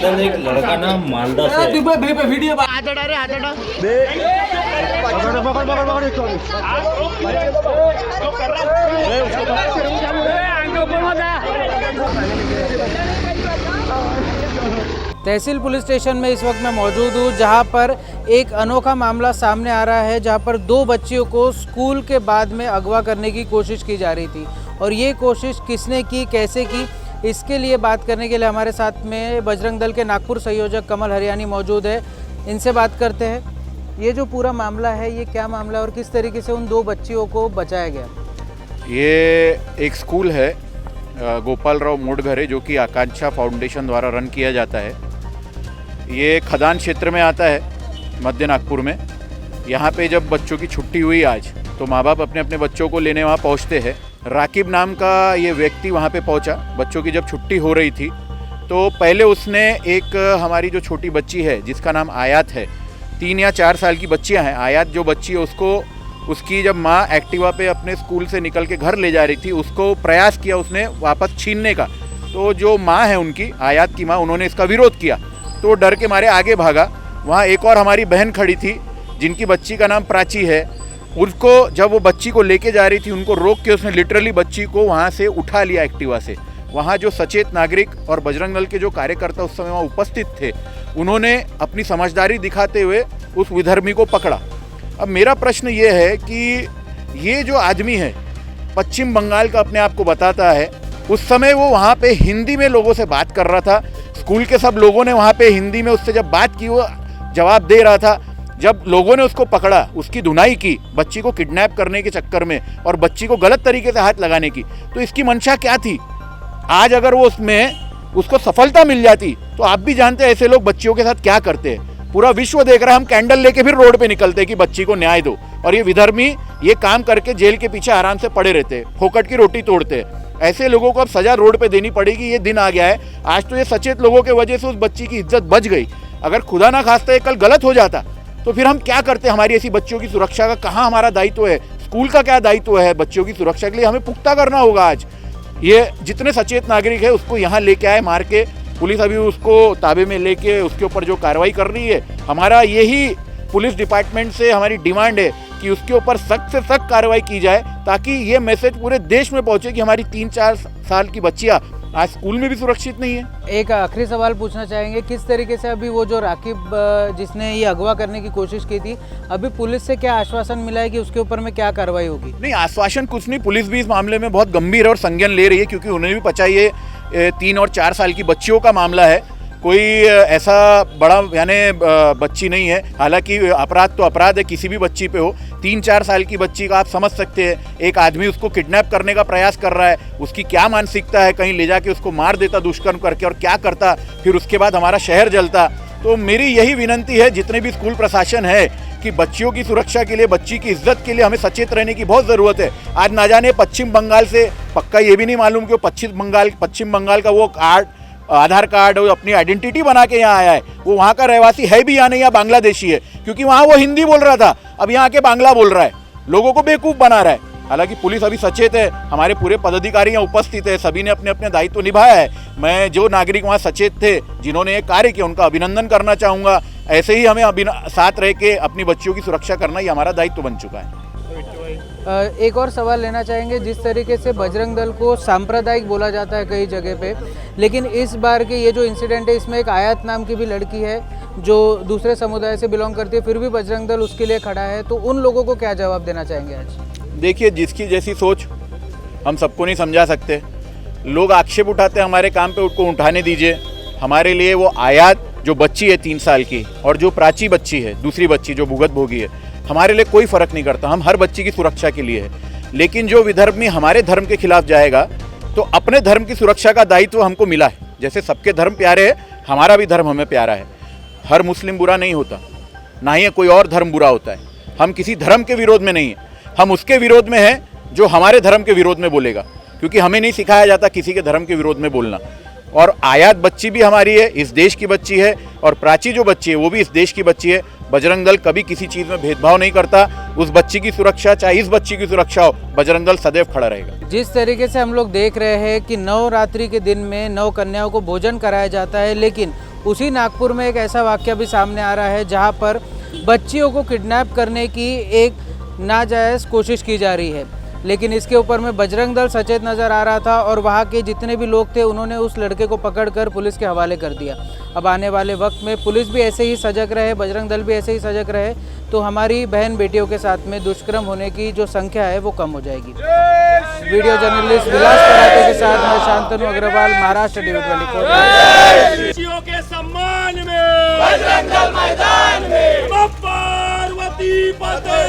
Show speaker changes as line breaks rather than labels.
अंदर एक लड़का ना मालदा से
तहसील पुलिस स्टेशन में इस वक्त मैं मौजूद हूँ, जहाँ पर एक अनोखा मामला सामने आ रहा है, जहाँ पर दो बच्चियों को स्कूल के बाद में अगवा करने की कोशिश की जा रही थी। और ये कोशिश किसने की, कैसे की, इसके लिए बात करने के लिए हमारे साथ में बजरंग दल के नागपुर संयोजक कमल हरियानी मौजूद है। इनसे बात करते हैं। ये जो पूरा मामला है, ये क्या मामला है और किस तरीके से उन दो बच्चियों को बचाया गया?
ये एक स्कूल है गोपाल राव मोटघरे, जो कि आकांक्षा फाउंडेशन द्वारा रन किया जाता है। ये खदान क्षेत्र में आता है, मध्य नागपुर में। यहाँ पे जब बच्चों की छुट्टी हुई आज, तो माँ बाप अपने अपने बच्चों को लेने वहाँ पहुँचते हैं। राकिब नाम का ये व्यक्ति वहाँ पे पहुँचा। बच्चों की जब छुट्टी हो रही थी, तो पहले उसने एक हमारी जो छोटी बच्ची है, जिसका नाम आयात है, 3 या 4 साल की बच्चियाँ हैं। आयात जो बच्ची है, उसकी जब माँ एक्टिवा पे अपने स्कूल से निकल के घर ले जा रही थी, उसको प्रयास किया उसने वापस छीनने का। तो जो माँ है उनकी, आयात की माँ, उन्होंने इसका विरोध किया, तो डर के मारे आगे भागा। वहाँ एक और हमारी बहन खड़ी थी, जिनकी बच्ची का नाम प्राची है। उसको जब वो बच्ची को लेके जा रही थी, उनको रोक के उसने लिटरली बच्ची को वहाँ से उठा लिया एक्टिवा से। वहाँ जो सचेत नागरिक और बजरंग दल के जो कार्यकर्ता उस समय वहाँ उपस्थित थे, उन्होंने अपनी समझदारी दिखाते हुए उस विधर्मी को पकड़ा। अब मेरा प्रश्न ये है कि ये जो आदमी है, पश्चिम बंगाल का अपने आप को बताता है, उस समय वो वहाँ पे हिंदी में लोगों से बात कर रहा था। स्कूल के सब लोगों ने वहाँ पे हिंदी में उससे जब बात की, वो जवाब दे रहा था। जब लोगों ने उसको पकड़ा, उसकी धुनाई की बच्ची को किडनैप करने के चक्कर में और बच्ची को गलत तरीके से हाथ लगाने की, तो इसकी मंशा क्या थी? आज अगर वो उसको सफलता मिल जाती, तो आप भी जानते हैं ऐसे लोग बच्चियों के साथ क्या करते हैं। पूरा विश्व देख रहा है, हम कैंडल लेके फिर रोड पे निकलते हैं कि बच्ची को न्याय दो। और ये विधर्मी ये काम करके जेल के पीछे आराम से पड़े रहते हैं, फोकट की रोटी तोड़ते हैं। ऐसे लोगों को अब सजा रोड पे देनी पड़ेगी। ये दिन आ गया है। आज तो ये सचेत लोगों के वजह से उस बच्ची की इज्जत बच गई। अगर खुदा ना खास्ता ये कल गलत हो जाता, तो फिर हम क्या करते? हमारी ऐसी बच्चियों की सुरक्षा का कहाँ हमारा दायित्व है? स्कूल का क्या दायित्व है बच्चियों की सुरक्षा के लिए? हमें पुख्ता करना होगा। आज ये जितने सचेत नागरिक है, उसको यहाँ लेके आए मार के। पुलिस अभी उसको ताबे में लेके उसके ऊपर जो कार्रवाई कर रही है, हमारा यही पुलिस डिपार्टमेंट से हमारी डिमांड है कि उसके ऊपर सख्त से सख्त कार्रवाई की जाए, ताकि ये मैसेज पूरे देश में पहुंचे कि हमारी 3-4 साल की बच्चियां आज स्कूल में भी सुरक्षित नहीं है।
एक आखिरी सवाल पूछना चाहेंगे, किस तरीके से अभी वो जो राकिब जिसने ये अगवा करने की कोशिश की थी, अभी पुलिस से क्या आश्वासन मिला है कि उसके ऊपर में क्या कार्रवाई होगी?
नहीं, आश्वासन कुछ नहीं। पुलिस भी इस मामले में बहुत गंभीर और संज्ञान ले रही है, क्योंकि उन्हें भी पता ये 3 और 4 साल की बच्चियों का मामला है। कोई ऐसा बड़ा यानी बच्ची नहीं है। हालांकि अपराध तो अपराध है, किसी भी बच्ची पे हो। 3-4 साल की बच्ची का आप समझ सकते हैं, एक आदमी उसको किडनैप करने का प्रयास कर रहा है, उसकी क्या मानसिकता है, कहीं ले जाके उसको मार देता दुष्कर्म करके, और क्या करता, फिर उसके बाद हमारा शहर जलता। तो मेरी यही विनंती है जितने भी स्कूल प्रशासन है, कि बच्चियों की सुरक्षा के लिए, बच्ची की इज्जत के लिए हमें सचेत रहने की बहुत ज़रूरत है। आज ना जाने पश्चिम बंगाल से, पक्का ये भी नहीं मालूम कि वो पश्चिम बंगाल का वो आधार कार्ड और अपनी आइडेंटिटी बना के यहाँ आया है, वो वहाँ का रहवासी है भी या नहीं, या बांग्लादेशी है, क्योंकि वहाँ वो हिंदी बोल रहा था, अब यहाँ के बांग्ला बोल रहा है, लोगों को बेवकूफ़ बना रहा है। हालांकि पुलिस अभी सचेत है, हमारे पूरे पदाधिकारी यहाँ उपस्थित है, सभी ने अपने अपने दायित्व निभाया है। मैं जो नागरिक वहाँ सचेत थे, जिन्होंने ये कार्य किया, उनका अभिनंदन करना चाहूँगा। ऐसे ही हमें साथ रह के अपनी बच्चियों की सुरक्षा करना ही हमारा दायित्व बन चुका है।
एक और सवाल लेना चाहेंगे, जिस तरीके से बजरंग दल को सांप्रदायिक बोला जाता है कई जगह पे, लेकिन इस बार के ये जो इंसिडेंट है, इसमें एक आयत नाम की भी लड़की है जो दूसरे समुदाय से बिलोंग करती है, फिर भी बजरंग दल उसके लिए खड़ा है, तो उन लोगों को क्या जवाब देना चाहेंगे आज?
देखिए, जिसकी जैसी सोच हम सबको नहीं समझा सकते। लोग आक्षेप उठाते हैं हमारे काम पे, उनको उठाने दीजिए। हमारे लिए वो आयात जो बच्ची है 3 साल की, और जो प्राची बच्ची है, दूसरी बच्ची जो भुगत भोगी है, हमारे लिए कोई फ़र्क नहीं करता। हम हर बच्ची की सुरक्षा के लिए है। लेकिन जो विधर्मी हमारे धर्म के खिलाफ जाएगा, तो अपने धर्म की सुरक्षा का दायित्व हमको मिला है। जैसे सबके धर्म प्यारे है, हमारा भी धर्म हमें प्यारा है। हर मुस्लिम बुरा नहीं होता, ना ही कोई और धर्म बुरा होता है। हम किसी धर्म के विरोध में नहीं है, हम उसके विरोध में हैं जो हमारे धर्म के विरोध में बोलेगा, क्योंकि हमें नहीं सिखाया जाता किसी के धर्म के विरोध में बोलना। और आयात बच्ची भी हमारी है, इस देश की बच्ची है, और प्राची जो बच्ची है वो भी इस देश की बच्ची है। बजरंग दल कभी किसी चीज़ में भेदभाव नहीं करता। उस बच्ची की सुरक्षा, चाहे इस बच्ची की सुरक्षा हो, बजरंग दल सदैव खड़ा रहेगा।
जिस तरीके से हम लोग देख रहे हैं कि नवरात्रि के दिन में 9 कन्याओं को भोजन कराया जाता है, लेकिन उसी नागपुर में एक ऐसा वाक़या भी सामने आ रहा है जहां पर बच्चियों को किडनैप करने की एक नाजायज़ कोशिश की जा रही है, लेकिन इसके ऊपर में बजरंग दल सचेत नज़र आ रहा था और वहाँ के जितने भी लोग थे उन्होंने उस लड़के को पकड़कर पुलिस के हवाले कर दिया। अब आने वाले वक्त में पुलिस भी ऐसे ही सजग रहे, बजरंग दल भी ऐसे ही सजग रहे, तो हमारी बहन बेटियों के साथ में दुष्कर्म होने की जो संख्या है वो कम हो जाएगी। वीडियो जर्नलिस्ट विलास कराटे के साथ मैं शांतनु अग्रवाल, महाराष्ट्र टीवी 24।
बच्चियों के सम्मान में बजरंग दल मैदान में पार्वती पते